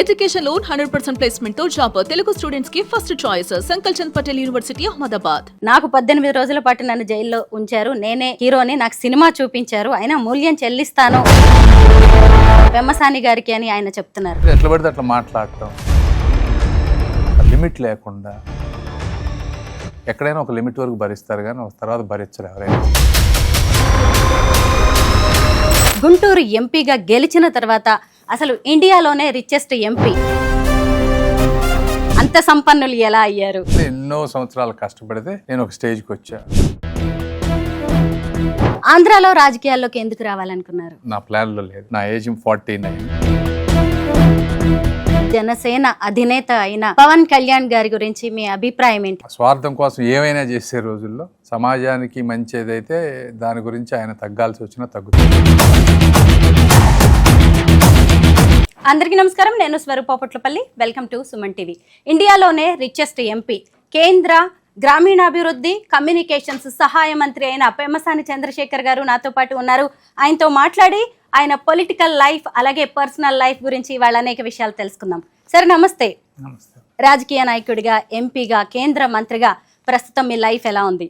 Education loan 100% placement తో job Telugu students కి first choice Sankalchand Patel university Ahmedabad. నాకు 18 రోజుల పాటు నన్ను జైల్లో ఉంచారు. నేనే హీరోని, నాకు సినిమా చూపించారు, అయినా మూల్యం చెల్లిస్తాను పెమ్మసాని గారికి అని ఆయన చెప్తున్నారు. ఎట్లా పడితే అట్లా మాట్లాడటం, లిమిట్ లేకుండా ఎక్కడైనా ఒక లిమిట్ వరకు భరిస్తారు కానీ తర్వాత భరించరు ఎవరైనా. గుంటూరు ఎంపీగా గెలిచిన తర్వాత అసలు ఇండియాలోనే రిచెస్ట్ ఎంపీ, అంత సంపన్నులు ఎలా అయ్యారు? ఎన్నో సంవత్సరాలు కష్టపడితే నేను ఒక స్టేజ్కి వచ్చా. ఆంధ్రాలో రాజకీయాల్లోకి ఎందుకు రావాలనుకున్నారు? నా ప్లాన్లో లేదు. నా ఏజ్ 49. జనసేన అధినేత అయిన పవన్ కళ్యాణ్ గారి గురించి మీ అభిప్రాయం ఏంటి? స్వార్థం కోసం ఏమైనా చేసే రోజుల్లో సమాజానికి మంచి ఏదైతే దాని గురించి ఆయన తగ్గాల్సి వచ్చినా తగ్గుతుంది. అందరికీ నమస్కారం, నేను Swaroopa Patlapalli. Welcome to Suman TV. ఇండియాలోనే రిచెస్ట్ ఎంపీ, కేంద్ర గ్రామీణాభివృద్ధి కమ్యూనికేషన్స్ సహాయ మంత్రి అయిన పెమ్మసాని చంద్రశేఖర్ గారు నాతో పాటు ఉన్నారు. ఆయనతో మాట్లాడి ఆయన పొలిటికల్ లైఫ్ అలాగే పర్సనల్ లైఫ్ గురించి వాళ్ళ అనేక విషయాలు తెలుసుకుందాం. సార్ నమస్తే. నమస్తే. రాజకీయ నాయకుడిగా, ఎంపీగా, కేంద్ర మంత్రిగా ప్రస్తుతం మీ లైఫ్ ఎలా ఉంది?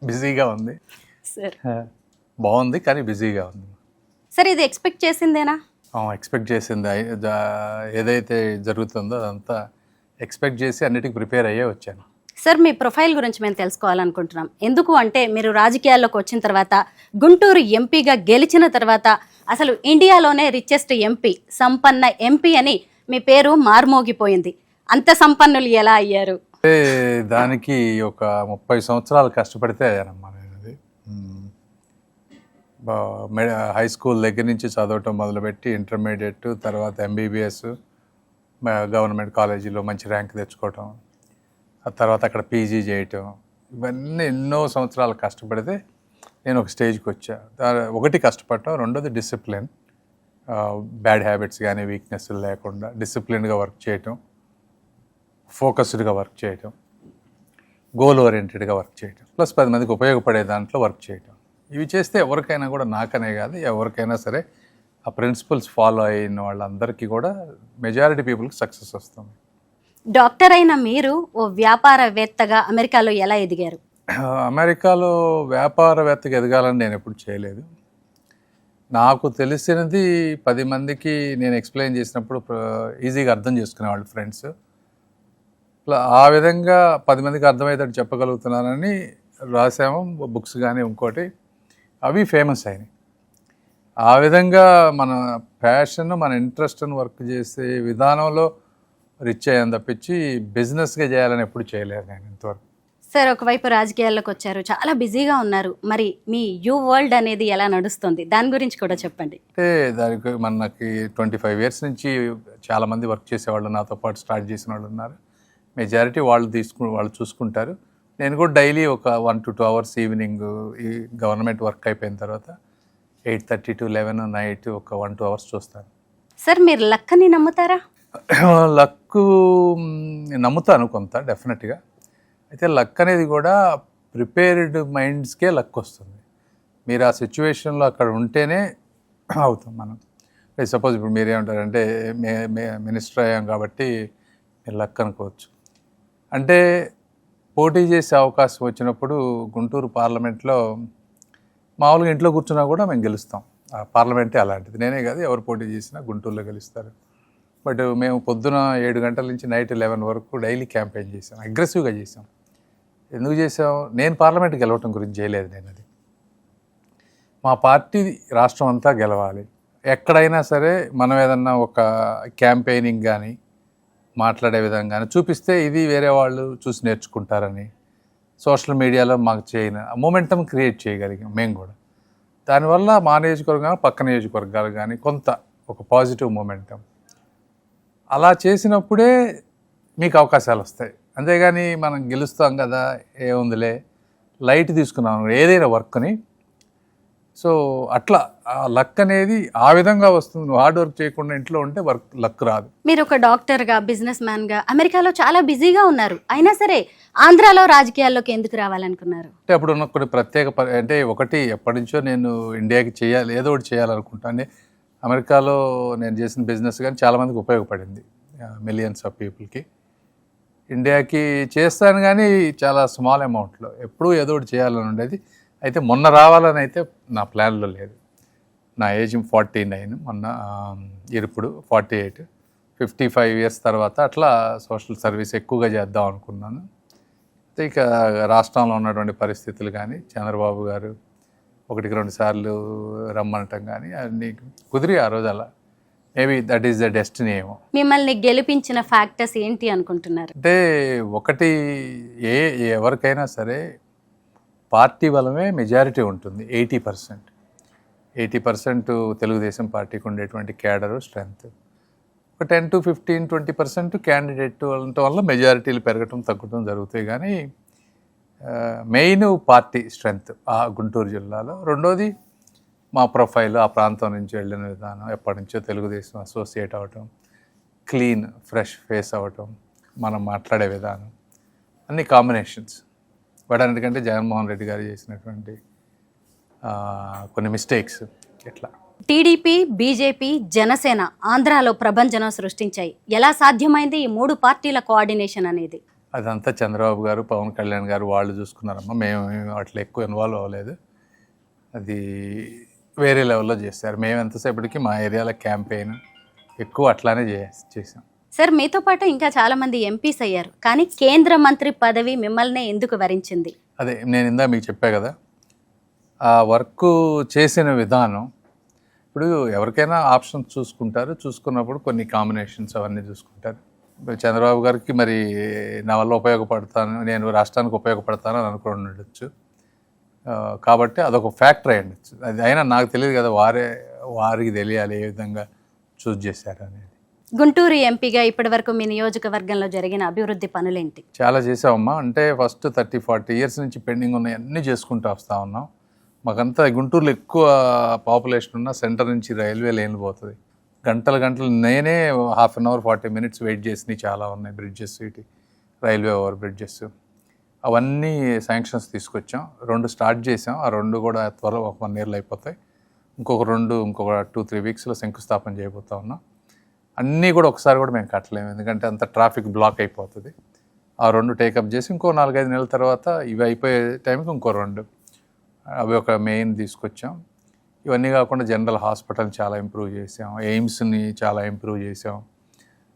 బిజీగా ఉంది సార్. బాగుంది కానీ బిజీగా ఉంది. సార్ ఇది ఎక్స్పెక్ట్ చేసిందేనా? ఎక్స్పెక్ట్ చేసింది. ఏదైతే జరుగుతుందో అదంతా ఎక్స్పెక్ట్ చేసి అన్నిటికీ ప్రిపేర్ అయ్యే వచ్చాను. సార్ మీ ప్రొఫైల్ గురించి మేము తెలుసుకోవాలనుకుంటున్నాం. ఎందుకు అంటే మీరు రాజకీయాల్లోకి వచ్చిన తర్వాత, గుంటూరు ఎంపీగా గెలిచిన తర్వాత అసలు ఇండియాలోనే రిచెస్ట్ ఎంపీ, సంపన్న ఎంపీ అని మీ పేరు మార్మోగిపోయింది. అంత సంపన్నులు ఎలా అయ్యారు? దానికి ఒక 30 సంవత్సరాలు కష్టపడితే అయ్యానమ్మా. నేను హై స్కూల్ దగ్గర నుంచి చదవటం మొదలుపెట్టి ఇంటర్మీడియట్, తర్వాత ఎంబీబీఎస్, గవర్నమెంట్ కాలేజీలో మంచి ర్యాంక్ తెచ్చుకోవటం, ఆ తర్వాత అక్కడ పీజీ చేయటం, ఇవన్నీ ఎన్నో సంవత్సరాలు కష్టపడితే నేను ఒక స్టేజ్కి వచ్చా. ఒకటి కష్టపడటం, రెండోది డిసిప్లిన్, బ్యాడ్ హ్యాబిట్స్ కానీ వీక్నెస్ లేకుండా డిసిప్లిన్గా వర్క్ చేయటం, ఫోకస్డ్గా వర్క్ చేయటం, గోల్ ఓరియంటెడ్గా వర్క్ చేయటం, ప్లస్ 10 మందికి ఉపయోగపడే దాంట్లో వర్క్ చేయటం. ఇవి చేస్తే ఎవరికైనా కూడా, నాకనే కాదు ఎవరికైనా సరే, ఆ ప్రిన్సిపల్స్ ఫాలో అయిన వాళ్ళందరికీ కూడా మెజారిటీ పీపుల్కి సక్సెస్ వస్తుంది. డాక్టర్ అయిన మీరు ఓ వ్యాపారవేత్తగా అమెరికాలో ఎలా ఎదిగారు? అమెరికాలో వ్యాపారవేత్తగా ఎదగాలని నేను ఎప్పుడు చేయలేదు. నాకు తెలిసినది 10 మందికి నేను ఎక్స్ప్లెయిన్ చేసినప్పుడు ఈజీగా అర్థం చేసుకునేవాళ్ళు ఫ్రెండ్స్. ఆ విధంగా 10 మందికి అర్థమయ్యేటట్టు చెప్పగలుగుతున్నానని రాసాము బుక్స్ కానీ ఇంకోటి, అవి ఫేమస్ అయినాయి. ఆ విధంగా మన ప్యాషన్, మన ఇంట్రెస్ట్ని వర్క్ చేసే విధానంలో రిచ్ అయ్యాను తప్పించి బిజినెస్గా చేయాలని ఎప్పుడు చేయలేదు నేను ఇంతవరకు. సార్ ఒకవైపు రాజకీయాల్లోకి వచ్చారు, చాలా బిజీగా ఉన్నారు. మరి మీ యూ వరల్డ్ అనేది ఎలా నడుస్తుంది, దాని గురించి కూడా చెప్పండి. అంటే దానికి మనకి 25 years నుంచి చాలామంది వర్క్ చేసేవాళ్ళు నాతో పాటు స్టార్ట్ చేసిన వాళ్ళు ఉన్నారు. మెజారిటీ వాళ్ళు చూసుకుంటారు. నేను కూడా డైలీ ఒక 1 to 2 hours ఈవినింగ్ ఈ గవర్నమెంట్ వర్క్ అయిపోయిన తర్వాత 8:30 to 11 నైట్ ఒక 1 2 hours చూస్తాను. సార్ మీరు లక్కని నమ్ముతారా? లక్ నమ్ముతాను కొంత, డెఫినెట్గా. అయితే లక్ అనేది కూడా ప్రిపేర్డ్ మైండ్స్కే లక్ వస్తుంది. మీరు ఆ సిచ్యువేషన్లో అక్కడ ఉంటేనే అవుతాం మనం. సపోజ్ ఇప్పుడు మీరేమంటారంటే మినిస్టర్ అయ్యాం కాబట్టి మీరు లక్ అనుకోవచ్చు. అంటే పోటీ చేసే అవకాశం వచ్చినప్పుడు గుంటూరు పార్లమెంట్లో మామూలుగా ఇంట్లో కూర్చున్నా కూడా మేము గెలుస్తాం. పార్లమెంటే అలాంటిది. నేనే కాదు, ఎవరు పోటీ చేసినా గుంటూరులో గెలుస్తారు. బట్ మేము పొద్దున 7 గంటల నుంచి నైట్ 11 వరకు డైలీ క్యాంపెయిన్ చేసాం, అగ్రెసివ్గా చేసాం. ఎందుకు చేసాం? నేను పార్లమెంట్కి గెలవటం గురించి చేయలేదు. నేను అది మా పార్టీ రాష్ట్రం అంతా గెలవాలి. ఎక్కడైనా సరే మనం ఏదన్నా ఒక క్యాంపెయినింగ్ కానీ మాట్లాడే విధంగా చూపిస్తే ఇది వేరే వాళ్ళు చూసి నేర్చుకుంటారని సోషల్ మీడియాలో మాకు చేయని మొమెంటం క్రియేట్ చేయగలిగాం మేము కూడా. దానివల్ల మా నియోజకవర్గం, పక్క నియోజకవర్గాలు కానీ కొంత ఒక పాజిటివ్ మొమెంటం అలా చేసినప్పుడే మీకు అవకాశాలు వస్తాయి. అంతేగాని మనం గెలుస్తాం కదా ఏముందిలే లైట్ తీసుకున్నాం ఏదైనా వర్క్ని. సో అట్లా లక్ అనేది ఆ విధంగా వస్తుంది. నువ్వు హార్డ్ వర్క్ చేయకుండా ఇంట్లో ఉంటే లక్ రాదు. మీరు ఒక డాక్టర్గా, బిజినెస్ మ్యాన్గా అమెరికాలో చాలా బిజీగా ఉన్నారు. అయినా సరే ఆంధ్రాలో రాజకీయాల్లోకి ఎందుకు రావాలనుకున్నారు? అంటే అప్పుడు ఉన్న కొన్ని ప్రత్యేక అంటే ఒకటి ఎప్పటి నుంచో నేను ఇండియాకి చేయాలి, ఏదో ఒకటి చేయాలనుకుంటాను. అమెరికాలో నేను చేసిన బిజినెస్ కానీ చాలామందికి ఉపయోగపడింది, మిలియన్స్ ఆఫ్ పీపుల్కి. ఇండియాకి చేస్తాను కానీ చాలా స్మాల్ అమౌంట్లో, ఎప్పుడూ ఏదో ఒకటి చేయాలని ఉండేది. అయితే మొన్న రావాలని అయితే నా ప్లాన్లో లేదు. నా ఏజ్ 49, మొన్న ఇప్పుడు 48, 55 ఇయర్స్ తర్వాత అట్లా సోషల్ సర్వీస్ ఎక్కువగా చేద్దాం అనుకున్నాను. ఇక రాష్ట్రంలో ఉన్నటువంటి పరిస్థితులు కానీ, చంద్రబాబు గారు 1-2 సార్లు రమ్మనటం కానీ అన్నీ కుదిరి ఆ రోజు అలా maybe that is the destiny ఏమో. మిమ్మల్ని గెలిపించిన ఫ్యాక్టర్స్ ఏంటి అనుకుంటున్నారు? అంటే ఒకటి, ఎవరికైనా సరే పార్టీ బలమే మెజారిటీ ఉంటుంది. 80% తెలుగుదేశం పార్టీకి ఉండేటువంటి క్యాడరు స్ట్రెంగ్త్. ఒక 10 to 15, 20% క్యాండిడేట్ వల్ల మెజారిటీలు పెరగటం తగ్గటం జరుగుతాయి. కానీ మెయిన్ పార్టీ స్ట్రెంగ్త్ ఆ గుంటూరు జిల్లాలో. రెండోది మా ప్రొఫైల్, ఆ ప్రాంతం నుంచి వెళ్ళిన విధానం, ఎప్పటి నుంచో తెలుగుదేశం అసోసియేట్ అవ్వటం, క్లీన్ ఫ్రెష్ ఫేస్ అవ్వటం, మనం మాట్లాడే విధానం, అన్ని కాంబినేషన్స్. బట్ అన్నిటికంటే జగన్మోహన్ రెడ్డి గారు చేసినటువంటి కొన్ని మిస్టేక్స్ ఎట్లా. టీడీపీ, బీజేపీ, జనసేన ఆంధ్రాలో ప్రభంజనం సృష్టించాయి. ఎలా సాధ్యమైంది ఈ 3 పార్టీల కోఆర్డినేషన్ అనేది? అదంతా చంద్రబాబు గారు, పవన్ కళ్యాణ్ గారు వాళ్ళు చూసుకున్నారమ్మా. మేము అట్లా ఎక్కువ ఇన్వాల్వ్ అవ్వలేదు. అది వేరే లెవెల్లో చేశారు. మేము ఎంతసేపటికి మా ఏరియాలో క్యాంపెయిన్ ఎక్కువ అట్లానే చేసాం. సార్, మీతో పాటు ఇంకా చాలా మంది ఎంపీస్ అయ్యారు, కానీ కేంద్ర మంత్రి పదవి మిమ్మల్ని ఎందుకు వరించింది? అదే నేను ఇందా మీకు చెప్పా కదా, ఆ వర్క్ చేసిన విధానం. ఇప్పుడు ఎవరికైనా ఆప్షన్స్ చూసుకుంటారు, చూసుకున్నప్పుడు కొన్ని కాంబినేషన్స్ అవన్నీ చూసుకుంటారు. చంద్రబాబు గారికి మరి నా వల్ల ఉపయోగపడతాను, నేను రాష్ట్రానికి ఉపయోగపడతాను అని అనుకుని ఉండొచ్చు. కాబట్టి అదొక ఫ్యాక్టర్ అయి ఉండొచ్చు. అది అయినా నాకు తెలియదు కదా, వారికి తెలియాలి ఏ విధంగా చూస్ చేశారు అనేది. గుంటూరు ఎంపీగా ఇప్పటి వరకు మీ నియోజకవర్గంలో జరిగిన అభివృద్ధి పనులేంటి? చాలా చేసామమ్మా. అంటే ఫస్ట్ 30-40 ఇయర్స్ నుంచి పెండింగ్ ఉన్నాయి అన్నీ చేసుకుంటూ వస్తూ ఉన్నాం. మాకంతా గుంటూరులో ఎక్కువ పాపులేషన్ ఉన్న సెంటర్ నుంచి రైల్వే లైన్లు పోతుంది. గంటలు నేనే ½ an hour 40 minutes వెయిట్ చేసినవి చాలా ఉన్నాయి. బ్రిడ్జెస్, ఇటు రైల్వే ఓవర్ బ్రిడ్జెస్ అవన్నీ శాంక్షన్స్ తీసుకొచ్చాం. 2 స్టార్ట్ చేసాం. ఆ 2 కూడా త్వరలో 1 yearలో అయిపోతాయి. ఇంకొక 2-3 weeksలో శంకుస్థాపన చేయబోతా ఉన్నాం. అన్నీ కూడా ఒకసారి కూడా మేము కట్టలేము, ఎందుకంటే అంత ట్రాఫిక్ బ్లాక్ అయిపోతుంది. ఆ 2 టేకప్ చేసి ఇంకో 4-5 నెలల తర్వాత ఇవి అయిపోయే టైంకి ఇంకో 2 అవి ఒక మెయిన్ తీసుకొచ్చాం. ఇవన్నీ కాకుండా జనరల్ హాస్పిటల్ చాలా ఇంప్రూవ్ చేసాం, ఎయిమ్స్ని చాలా ఇంప్రూవ్ చేసాం.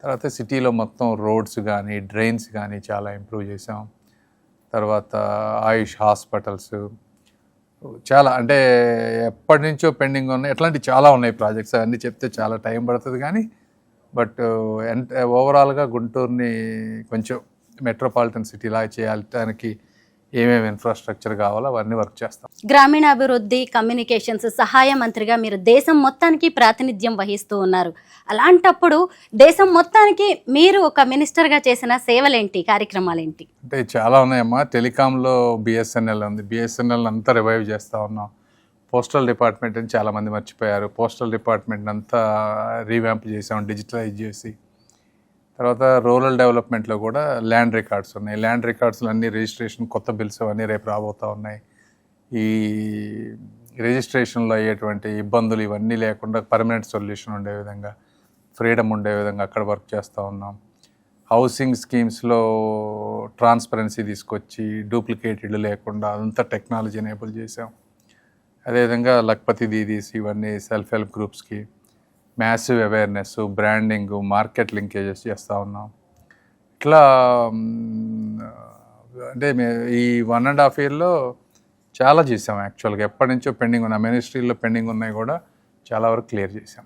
తర్వాత సిటీలో మొత్తం రోడ్స్ కానీ డ్రైన్స్ కానీ చాలా ఇంప్రూవ్ చేసాం. తర్వాత ఆయుష్ హాస్పిటల్స్ చాలా, అంటే ఎప్పటి నుంచో పెండింగ్ ఉన్నాయి, ఎట్లాంటివి చాలా ఉన్నాయి ప్రాజెక్ట్స్. అవన్నీ చెప్తే చాలా టైం పడుతుంది. కానీ బట్ ఓవరాల్గా గుంటూరుని కొంచెం మెట్రోపాలిటన్ సిటీలా చేయడానికి ఏమేమి ఇన్ఫ్రాస్ట్రక్చర్ కావాలో అవన్నీ వర్క్ చేస్తాం. గ్రామీణాభివృద్ధి, కమ్యూనికేషన్స్ సహాయ మంత్రిగా మీరు దేశం మొత్తానికి ప్రాతినిధ్యం వహిస్తూ ఉన్నారు. అలాంటప్పుడు దేశం మొత్తానికి మీరు ఒక మినిస్టర్గా చేసిన సేవలేంటి, కార్యక్రమాలేంటి? అంటే చాలా ఉన్నాయమ్మా. టెలికాంలో బిఎస్ఎన్ఎల్ ఉంది, బిఎస్ఎన్ఎల్ అంతా రివైవ్ చేస్తూ ఉన్నాం. పోస్టల్ డిపార్ట్మెంట్ అని చాలామంది మర్చిపోయారు. పోస్టల్ డిపార్ట్మెంట్ అంతా రీవ్యాంప్ చేసాం, డిజిటలైజ్ చేసి. తర్వాత రూరల్ డెవలప్మెంట్లో కూడా ల్యాండ్ రికార్డ్స్ ఉన్నాయి. ల్యాండ్ రికార్డ్స్లో అన్ని రిజిస్ట్రేషన్, కొత్త బిల్స్ అవన్నీ రేపు రాబోతూ ఉన్నాయి. ఈ రిజిస్ట్రేషన్లో అయ్యేటువంటి ఇబ్బందులు ఇవన్నీ లేకుండా పర్మనెంట్ సొల్యూషన్ ఉండే విధంగా, ఫ్రీడమ్ ఉండే విధంగా అక్కడ వర్క్ చేస్తూ ఉన్నాం. హౌసింగ్ స్కీమ్స్లో ట్రాన్స్పరెన్సీ తీసుకొచ్చి డూప్లికేట్ ఇళ్ళు లేకుండా అదంతా టెక్నాలజీ ఎనేబుల్ చేసాం. అదేవిధంగా లక్పతి దీదీస్ ఇవన్నీ సెల్ఫ్ హెల్ప్ గ్రూప్స్కి massive awareness, branding, market linkages చేస్తూ ఉన్నాం. ఇట్లా అంటే ఈ 1.5 yearలో చాలా చేసాం. యాక్చువల్గా ఎప్పటి నుంచో పెండింగ్ ఉన్న మినిస్ట్రీలో పెండింగ్ ఉన్నాయి కూడా చాలా వరకు క్లియర్ చేసాం.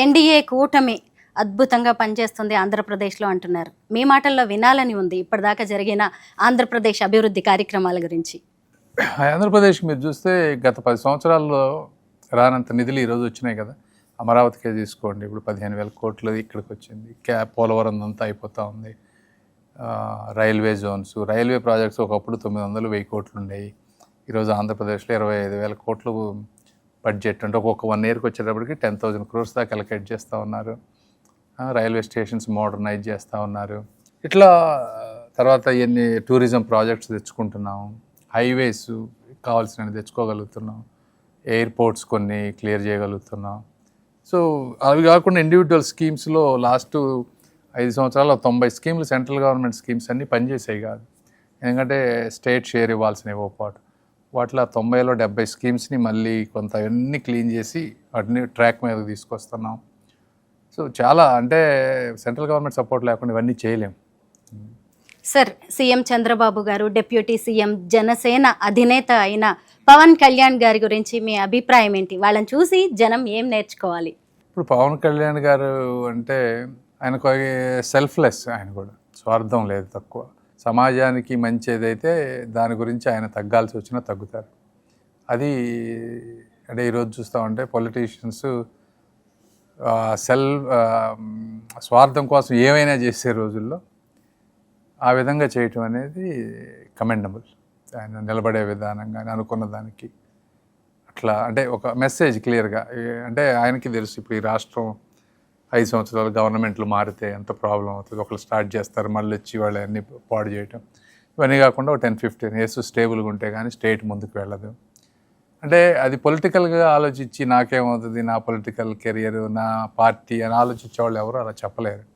ఎన్డీఏ కూటమి అద్భుతంగా పనిచేస్తుంది ఆంధ్రప్రదేశ్లో అంటున్నారు. మీ మాటల్లో వినాలని ఉంది ఇప్పటిదాకా జరిగిన ఆంధ్రప్రదేశ్ అభివృద్ధి కార్యక్రమాల గురించి. ఆంధ్రప్రదేశ్ మీరు చూస్తే గత 10 సంవత్సరాల్లో రానంత నిధులు ఈరోజు వచ్చినాయి కదా. అమరావతికే తీసుకోండి, ఇప్పుడు 15,000 కోట్లు ఇక్కడికి వచ్చింది. పోలవరం అంతా అయిపోతూ ఉంది. రైల్వే జోన్స్, రైల్వే ప్రాజెక్ట్స్ ఒకప్పుడు 900-1000 కోట్లు ఉండేవి. ఈరోజు ఆంధ్రప్రదేశ్లో 25,000 కోట్లు బడ్జెట్. అంటే ఒక్కొక్క 1 yearకి వచ్చేటప్పటికి 10,000 crores దాకా అలొకేట్ చేస్తూ ఉన్నారు. రైల్వే స్టేషన్స్ మోడర్నైజ్ చేస్తూ ఉన్నారు. ఇట్లా తర్వాత ఎన్ని టూరిజం ప్రాజెక్ట్స్ తెచ్చుకుంటున్నాం, హైవేస్ కావాల్సినవి తెచ్చుకోగలుగుతున్నాం, ఎయిర్పోర్ట్స్ కొన్ని క్లియర్ చేయగలుగుతున్నాం. సో అవి కాకుండా ఇండివిజువల్ స్కీమ్స్లో లాస్ట్ 5 సంవత్సరాల్లో 90 స్కీమ్లు సెంట్రల్ గవర్నమెంట్ స్కీమ్స్ అన్నీ పనిచేసాయి కాదు. ఎందుకంటే స్టేట్ షేర్ ఇవ్వాల్సిన ఇవ్వపాటు వాటిలో 90లో 70 స్కీమ్స్ని మళ్ళీ కొంత అన్నీ క్లీన్ చేసి వాటిని ట్రాక్ మీదకి తీసుకొస్తున్నాం. సో చాలా అంటే సెంట్రల్ గవర్నమెంట్ సపోర్ట్ లేకుండా ఇవన్నీ చేయలేము. సార్, సీఎం చంద్రబాబు గారు, డిప్యూటీ సీఎం, జనసేన అధినేత అయిన పవన్ కళ్యాణ్ గారి గురించి మీ అభిప్రాయం ఏంటి? వాళ్ళని చూసి జనం ఏం నేర్చుకోవాలి? ఇప్పుడు పవన్ కళ్యాణ్ గారు అంటే ఆయనకు సెల్ఫ్లెస్, ఆయన కూడా స్వార్థం లేదు, తక్కువ. సమాజానికి మంచి ఏదైతే దాని గురించి ఆయన తగ్గాల్సి వచ్చినా తగ్గుతారు. అది అంటే ఈరోజు చూస్తామంటే పొలిటీషియన్స్ స్వార్థం కోసం ఏమైనా చేసే రోజుల్లో ఆ విధంగా చేయటం అనేది కమెండబుల్. ఆయన నిలబడే విధానం కానీ అనుకున్న దానికి అట్లా అంటే ఒక మెసేజ్ క్లియర్గా అంటే ఆయనకి తెలుసు ఇప్పుడు ఈ రాష్ట్రం 5 సంవత్సరాలు గవర్నమెంట్లు మారితే ఎంత ప్రాబ్లం అవుతుంది. ఒకళ్ళు స్టార్ట్ చేస్తారు, మళ్ళీ వచ్చి వాళ్ళు అన్నీ పాడు చేయటం. ఇవన్నీ కాకుండా ఒక 10-15 ఇయర్స్ స్టేబుల్గా ఉంటే కానీ స్టేట్ ముందుకు వెళ్ళదు. అంటే అది పొలిటికల్గా ఆలోచించి నాకేమవుతుంది, నా పొలిటికల్ కెరియర్, నా పార్టీ అని ఆలోచించే వాళ్ళు ఎవరు అలా చెప్పలేరు.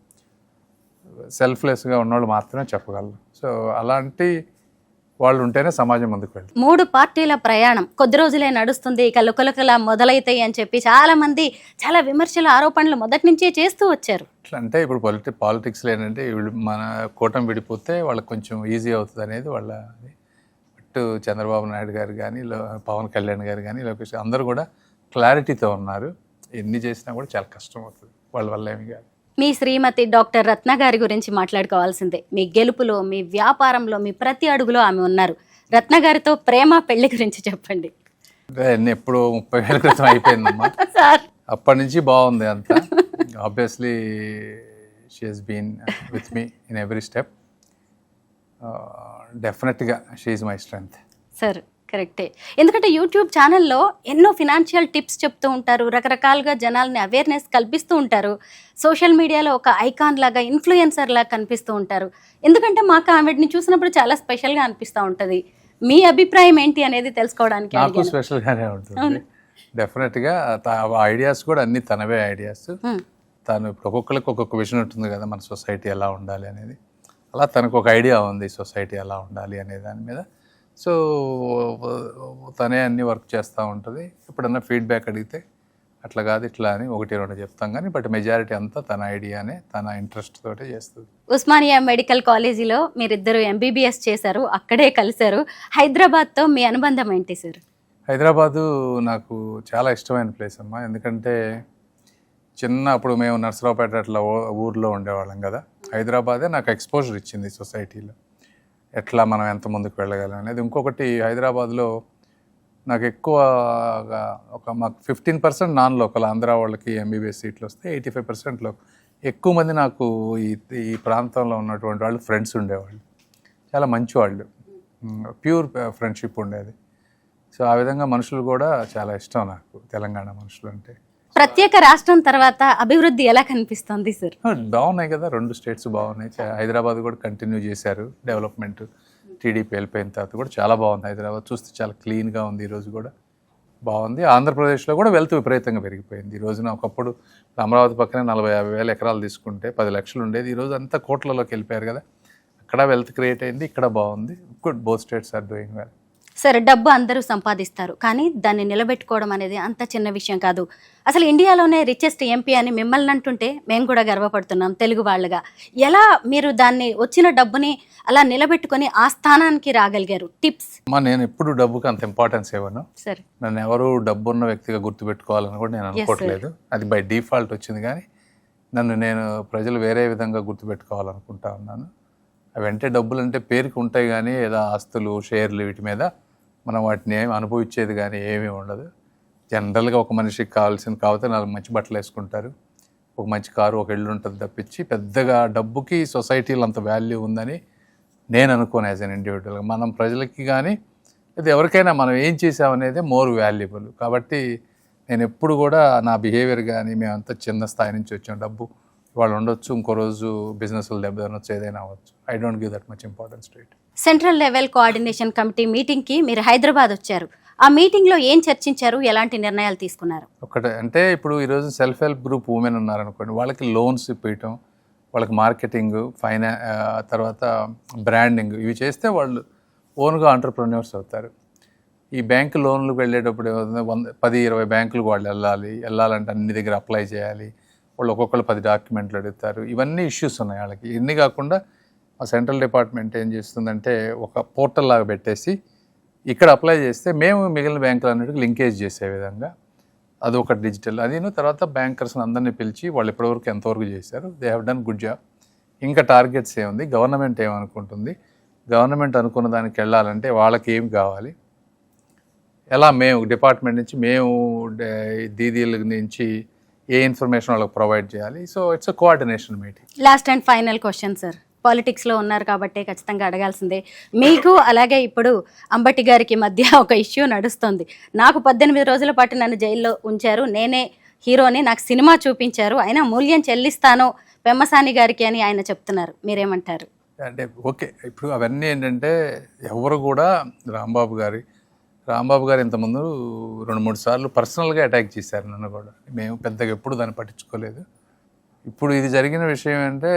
సెల్ఫ్లెస్గా ఉన్నవాళ్ళు మాత్రమే చెప్పగలరు. సో అలాంటి వాళ్ళు ఉంటేనే సమాజం ముందుకు వెళ్తుంది. 3 పార్టీల ప్రయాణం కొద్ది రోజులే నడుస్తుంది, ఇక లుకలుకలా మొదలవుతాయి అని చెప్పి చాలామంది చాలా విమర్శలు, ఆరోపణలు మొదటి నుంచే చేస్తూ వచ్చారు. అట్లా అంటే ఇప్పుడు పాలిటిక్స్లో ఏంటంటే మన కూటమి విడిపోతే వాళ్ళకి కొంచెం ఈజీ అవుతుంది అనేది వాళ్ళ. బట్ చంద్రబాబు నాయుడు గారు కానీ, పవన్ కళ్యాణ్ గారు కానీ, లోకేష్ అందరూ కూడా క్లారిటీతో ఉన్నారు. ఎన్ని చేసినా కూడా చాలా కష్టం అవుతుంది వాళ్ళ వల్ల ఏమి కాదు. మీ శ్రీమతి డాక్టర్ రత్న గారి గురించి మాట్లాడుకోవాల్సిందే. మీ గెలుపులో, మీ వ్యాపారంలో, మీ ప్రతి అడుగులో ఆమె ఉన్నారు. రత్న గారితో ప్రేమ పెళ్లి గురించి చెప్పండి. ఎప్పుడు 30 ఏళ్ళ క్రితం అయిపోయిందమ్మా. అప్పటి నుంచి బాగుంది అంతా. Obviously she has been with me in every step. డెఫినెట్గా she is my strength. Sir కరెక్టే, ఎందుకంటే యూట్యూబ్ ఛానల్లో ఎన్నో ఫినాన్షియల్ టిప్స్ చెప్తూ ఉంటారు, రకరకాలుగా జనాల్ని అవేర్నెస్ కల్పిస్తూ ఉంటారు. సోషల్ మీడియాలో ఒక ఐకాన్ లాగా, ఇన్ఫ్లుయెన్సర్ లాగా కనిపిస్తూ ఉంటారు. ఎందుకంటే మాకు ఆవిడని చూసినప్పుడు చాలా స్పెషల్గా అనిపిస్తూ ఉంటుంది. మీ అభిప్రాయం ఏంటి అనేది తెలుసుకోవడానికి. నాకు స్పెషల్గానే ఉంటుంది డెఫినెట్గా. ఐడియాస్ కూడా అన్ని తనవే ఐడియాస్. తను ఇప్పుడు ఒక్కొక్కరికి ఒక్కొక్క విజన్ ఉంటుంది కదా, మన సొసైటీ ఎలా ఉండాలి అనేది. అలా తనకు ఒక ఐడియా ఉంది సొసైటీ ఎలా ఉండాలి అనే దాని మీద. సో తనే అన్ని వర్క్ చేస్తూ ఉంటుంది. ఎప్పుడన్నా ఫీడ్బ్యాక్ అడిగితే అట్లా కాదు ఇట్లా అని 1-2 చెప్తాం కానీ, బట్ మెజారిటీ అంతా తన ఐడియానే, తన ఇంట్రెస్ట్ తోటే చేస్తుంది. ఉస్మానియా మెడికల్ కాలేజీలో మీరిద్దరు MBBS చేశారు, అక్కడే కలిశారు. హైదరాబాద్తో మీ అనుబంధం ఏంటి సార్? హైదరాబాదు నాకు చాలా ఇష్టమైన ప్లేస్ అమ్మా. ఎందుకంటే అప్పుడు మేము నర్సరావుపేట అట్లా ఊర్లో ఉండేవాళ్ళం కదా. హైదరాబాదే నాకు ఎక్స్పోజర్ ఇచ్చింది సొసైటీలో, ఎట్లా మనం ఎంత ముందుకు వెళ్ళగలం అనేది. ఇంకొకటి హైదరాబాద్లో నాకు ఎక్కువగా మాకు 15% నాన్ లోకల్, ఆంధ్ర వాళ్ళకి MBBS సీట్లు వస్తే 85%లో ఎక్కువ మంది నాకు ఈ ప్రాంతంలో ఉన్నటువంటి వాళ్ళు ఫ్రెండ్స్ ఉండేవాళ్ళు. చాలా మంచి వాళ్ళు, ప్యూర్ ఫ్రెండ్షిప్ ఉండేది. సో ఆ విధంగా మనుషులు కూడా చాలా ఇష్టం నాకు, తెలంగాణ మనుషులు అంటే. ప్రత్యేక రాష్ట్రం తర్వాత అభివృద్ధి ఎలా కనిపిస్తుంది సార్? బాగున్నాయి కదా, 2 స్టేట్స్ బాగున్నాయి. హైదరాబాద్ కూడా కంటిన్యూ చేశారు డెవలప్మెంట్. టీడీపీ వెళ్ళిపోయిన తర్వాత కూడా చాలా బాగుంది హైదరాబాద్. చూస్తే చాలా క్లీన్గా ఉంది, ఈరోజు కూడా బాగుంది. ఆంధ్రప్రదేశ్లో కూడా వెల్త్ విపరీతంగా పెరిగిపోయింది. ఈ రోజున ఒకప్పుడు అమరావతి పక్కనే 40-50 వేల ఎకరాలు తీసుకుంటే 10 లక్షలు ఉండేది. ఈరోజు అంతా కోట్లలోకి వెళ్ళిపోయారు కదా. అక్కడ వెల్త్ క్రియేట్ అయింది, ఇక్కడ బాగుంది. Good, both states are doing well. సరే, డబ్బు అందరూ సంపాదిస్తారు, కానీ దాన్ని నిలబెట్టుకోవడం అనేది అంత చిన్న విషయం కాదు. అసలు ఇండియాలోనే రిచెస్ట్ ఎంపీ అని మిమ్మల్ని అంటుంటే మేము కూడా గర్వపడుతున్నాం తెలుగు వాళ్ళగా. ఎలా మీరు దాన్ని, వచ్చిన డబ్బుని అలా నిలబెట్టుకొని ఆ స్థానానికి రాగలిగారు? టిప్స్. నేను ఎప్పుడు డబ్బుకి అంత ఇంపార్టెన్స్ ఇవ్వను. సరే, నన్ను ఎవరు డబ్బు ఉన్న వ్యక్తిగా గుర్తుపెట్టుకోవాలని కూడా నేను అనుకోవట్లేదు. అది బై డిఫాల్ట్ వచ్చింది. కానీ నేను ప్రజలు వేరే విధంగా గుర్తుపెట్టుకోవాలనుకుంటా ఉన్నాను. అవి అంటే డబ్బులు అంటే పేరుకి ఉంటాయి కానీ ఏదో ఆస్తులు, షేర్లు, వీటి మీద మనం వాటిని ఏమి అనుభవించేది కానీ ఏమీ ఉండదు. జనరల్గా ఒక మనిషికి కావాల్సింది కాకపోతే 4 మంచి బట్టలు వేసుకుంటారు, ఒక మంచి కారు, ఒక ఇల్లు ఉంటుంది తప్పించి పెద్దగా డబ్బుకి సొసైటీలో అంత వాల్యూ ఉందని నేను అనుకోను. యాజ్ అన్ ఇండివిజువల్గా మనం ప్రజలకి కానీ ఇది ఎవరికైనా మనం ఏం చేసామనేదే మోర్ వాల్యుబుల్. కాబట్టి నేను ఎప్పుడు కూడా నా బిహేవియర్ కానీ, మేమంతా చిన్న స్థాయి నుంచి వచ్చాం, డబ్బు వాళ్ళు ఉండొచ్చు, ఇంకో రోజు బిజినెస్లు దెబ్బతినొచ్చు, ఏదైనా అవ్వచ్చు. I don't give that much importance to it. Central level coordination committee మీటింగ్కి మీరు హైదరాబాద్ వచ్చారు. ఆ మీటింగ్లో ఏం చర్చించారు, ఎలాంటి నిర్ణయాలు తీసుకున్నారు? ఒకటే అంటే ఇప్పుడు ఈరోజు సెల్ఫ్ హెల్ప్ గ్రూప్ ఉమెన్ ఉన్నారనుకోండి, వాళ్ళకి లోన్స్ ఇప్పించడం, వాళ్ళకి మార్కెటింగ్, తర్వాత బ్రాండింగ్ ఇవి చేస్తే వాళ్ళు ఓన్గా ఆంటర్ప్రెన్యూర్స్ అవుతారు. ఈ బ్యాంకు లోన్లకు వెళ్ళేటప్పుడు 10-20 బ్యాంకులకు వాళ్ళు వెళ్ళాలంటే అన్ని దగ్గర అప్లై చేయాలి. వాళ్ళు ఒక్కొక్కరు 10 డాక్యుమెంట్లు అడుగుతారు. ఇవన్నీ ఇష్యూస్ ఉన్నాయి వాళ్ళకి. ఇన్ని కాకుండా ఆ సెంట్రల్ డిపార్ట్మెంట్ ఏం చేస్తుందంటే ఒక పోర్టల్ లాగా పెట్టేసి ఇక్కడ అప్లై చేస్తే మేము మిగిలిన బ్యాంకులన్నిటికీ లింకేజ్ చేసే విధంగా అది ఒక డిజిటల్ అదిను. తర్వాత బ్యాంకర్స్ని అందరినీ పిలిచి వాళ్ళు ఇప్పటివరకు ఎంతవరకు చేశారు, they have done good job. ఇంకా టార్గెట్స్ ఏముంది, గవర్నమెంట్ ఏమనుకుంటుంది, గవర్నమెంట్ అనుకున్న దానికి వెళ్ళాలంటే వాళ్ళకి ఏమి కావాలి, ఎలా మేము డిపార్ట్మెంట్ నుంచి మేము దీదీల నుంచి ఏ ఇన్ఫర్మేషన్ వాళ్ళకి ప్రొవైడ్ చేయాలి. So it's a coordination meeting. Last and final question sir, పాలిటిక్స్లో ఉన్నారు కాబట్టి ఖచ్చితంగా అడగాల్సిందే. మీకు అలాగే ఇప్పుడు అంబటి గారికి మధ్య ఒక ఇష్యూ నడుస్తుంది. నాకు 18 రోజుల పాటు నన్ను జైల్లో ఉంచారు, నేనే హీరోని, నాకు సినిమా చూపించారు, అయినా మూల్యం చెల్లిస్తాను పెమ్మసాని గారికి అని ఆయన చెప్తున్నారు. మీరేమంటారు? అంటే ఓకే, ఇప్పుడు అవన్నీ ఏంటంటే ఎవరు కూడా రాంబాబు గారు ఇంతకుముందు 2-3 సార్లు పర్సనల్గా అటాక్ చేశారు నన్ను కూడా. మేము పెద్దగా ఎప్పుడు దాన్ని పట్టించుకోలేదు. ఇప్పుడు ఇది జరిగిన విషయం అంటే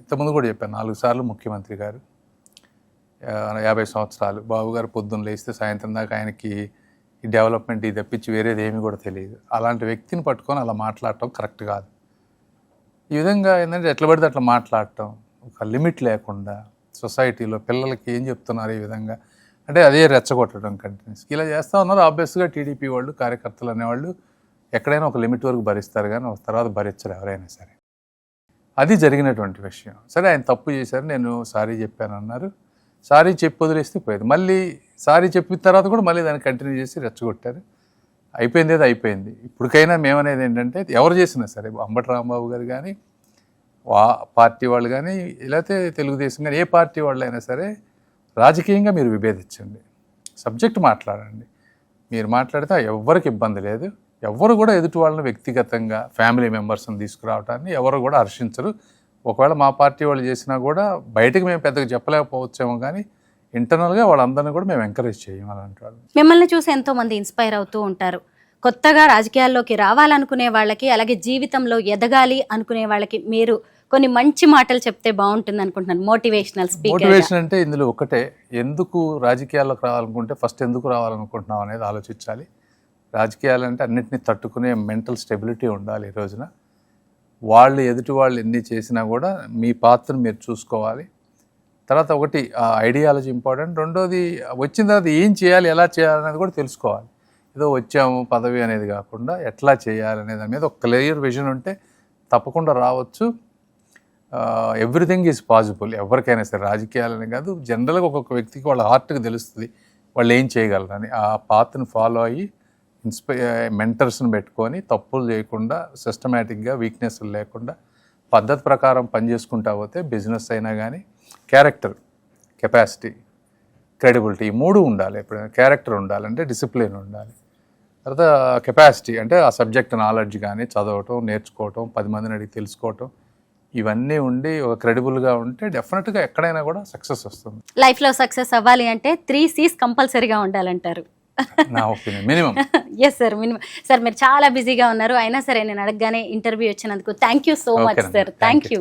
ఇంతకుముందు కూడా చెప్పాను, 4 సార్లు ముఖ్యమంత్రి గారు, 50 సంవత్సరాలు బాబు గారు పొద్దున్న లేస్తే సాయంత్రం దాకా ఆయనకి ఈ డెవలప్మెంట్ ఇది తప్పించి వేరేది ఏమీ కూడా తెలియదు. అలాంటి వ్యక్తిని పట్టుకొని అలా మాట్లాడటం కరెక్ట్ కాదు. ఈ విధంగా ఏంటంటే ఎట్లా పడితే అట్లా మాట్లాడటం, ఒక లిమిట్ లేకుండా సొసైటీలో పిల్లలకి ఏం చెప్తున్నారు ఈ విధంగా అంటే అదే రెచ్చగొట్టడం కంటిన్యూస్ ఇలా చేస్తూ ఉన్నారు. ఆబ్వియస్గా టీడీపీ వాళ్ళు, కార్యకర్తలు అనేవాళ్ళు ఎక్కడైనా ఒక లిమిట్ వరకు భరిస్తారు, కానీ ఒక తర్వాత భరించరు ఎవరైనా సరే. అది జరిగినటువంటి విషయం. సరే ఆయన తప్పు చేశారు, నేను సారీ చెప్పాను అన్నారు. సారీ చెప్పి వదిలేస్తే పోయేది. మళ్ళీ సారీ చెప్పిన తర్వాత కూడా మళ్ళీ దాన్ని కంటిన్యూ చేసి రెచ్చగొట్టారు. అయిపోయింది ఏదో అయిపోయింది. ఇప్పటికైనా మేమనేది ఏంటంటే ఎవరు చేసినా సరే, అంబటి రాంబాబు గారు కానీ, పార్టీ వాళ్ళు కానీ, లేకపోతే తెలుగుదేశం కానీ, ఏ పార్టీ వాళ్ళు అయినా సరే రాజకీయంగా మీరు విభేదించండి, సబ్జెక్ట్ మాట్లాడండి. మీరు మాట్లాడితే ఎవరికి ఇబ్బంది లేదు. ఎవరు కూడా ఎదుటి వాళ్ళని వ్యక్తిగతంగా ఫ్యామిలీ మెంబర్స్ని తీసుకురావడాన్ని ఎవరు కూడా హర్షించరు. ఒకవేళ మా పార్టీ వాళ్ళు చేసినా కూడా బయటకు మేము పెద్దగా చెప్పలేకపోవచ్చేమో, కానీ ఇంటర్నల్గా వాళ్ళందరినీ కూడా మేము ఎంకరేజ్ చేయము అలాంటి వాళ్ళు. మిమ్మల్ని చూసి ఎంతోమంది ఇన్స్పైర్ అవుతూ ఉంటారు. కొత్తగా రాజకీయాల్లోకి రావాలనుకునే వాళ్ళకి, అలాగే జీవితంలో ఎదగాలి అనుకునే వాళ్ళకి మీరు కొన్ని మంచి మాటలు చెప్తే బాగుంటుంది అనుకుంటున్నాను. Motivational speaker. మోటివేషన్ అంటే ఇందులో ఒకటే, ఎందుకు రాజకీయాల్లోకి రావాలనుకుంటే ఫస్ట్ ఎందుకు రావాలనుకుంటున్నాం అనేది ఆలోచించాలి. రాజకీయాలు అంటే అన్నింటినీ తట్టుకునే మెంటల్ స్టెబిలిటీ ఉండాలి. ఈ రోజున వాళ్ళు ఎదుటి వాళ్ళు ఎన్ని చేసినా కూడా మీ పాత్రను మీరు చూసుకోవాలి. తర్వాత ఒకటి ఐడియాలజీ ఇంపార్టెంట్. రెండోది వచ్చిన తర్వాత ఏం చేయాలి, ఎలా చేయాలి అనేది కూడా తెలుసుకోవాలి. ఏదో వచ్చాము పదవి అనేది కాకుండా ఎట్లా చేయాలనే దాని మీద ఒక క్లియర్ విజన్ ఉంటే తప్పకుండా రావచ్చు. Everything is possible. ఎవరికైనా సరే, రాజకీయాలని కాదు, జనరల్గా ఒక్కొక్క వ్యక్తికి వాళ్ళ హార్ట్కి తెలుస్తుంది వాళ్ళు ఏం చేయగలరని. ఆ పాత్రను ఫాలో అయ్యి మెంటర్స్ని పెట్టుకొని తప్పులు చేయకుండా సిస్టమేటిక్గా వీక్నెస్లు లేకుండా పద్ధతి ప్రకారం పనిచేసుకుంటా పోతే బిజినెస్ అయినా కానీ క్యారెక్టర్, కెపాసిటీ, క్రెడిబిలిటీ ఈ 3 ఉండాలి. ఎప్పుడైనా క్యారెక్టర్ ఉండాలంటే డిసిప్లిన్ ఉండాలి. తర్వాత కెపాసిటీ అంటే ఆ సబ్జెక్ట్ నాలెడ్జ్ కానీ చదవటం, నేర్చుకోవటం, 10 మందిని అడిగి తెలుసుకోవటం, ఇవన్నీ ఉండి ఒక క్రెడిబుల్గా ఉంటే డెఫినెట్గా ఎక్కడైనా కూడా సక్సెస్ వస్తుంది. లైఫ్లో సక్సెస్ అవ్వాలి అంటే 3 C's కంపల్సరీగా ఉండాలంటారు. నా opinion minimum. Yes sir, minimum. Sir మీరు చాలా బిజీగా ఉన్నారు, అయినా సరే నేను అడగగానే ఇంటర్వ్యూ వచ్చినందుకు thank you so much sir. Thank you.